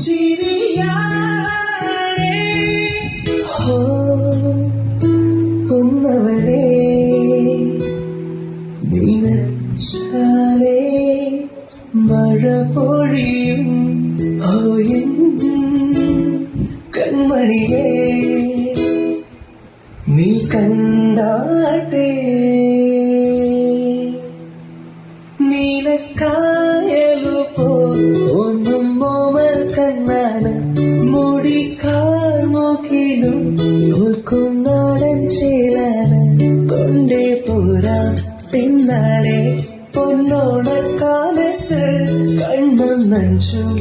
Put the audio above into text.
ചിരിയാണേ ഹോ ഒന്നവളെ നിനച്ചാലേ മഴ പൊഴിയും കൺമണിയേ നീ കണ്ടാട്ടെ നീലക്കായലു പോന്നും മോമൽ കണ്ണാണ് മുടിക്കാൽ നോക്കിലും തോൽക്കും നാടൻ ചേലാണ് കൊണ്ടേ പോരാ പിന്നാലെ പൊന്നോണക്കാലത്ത് കണ്ണും നഞ്ചും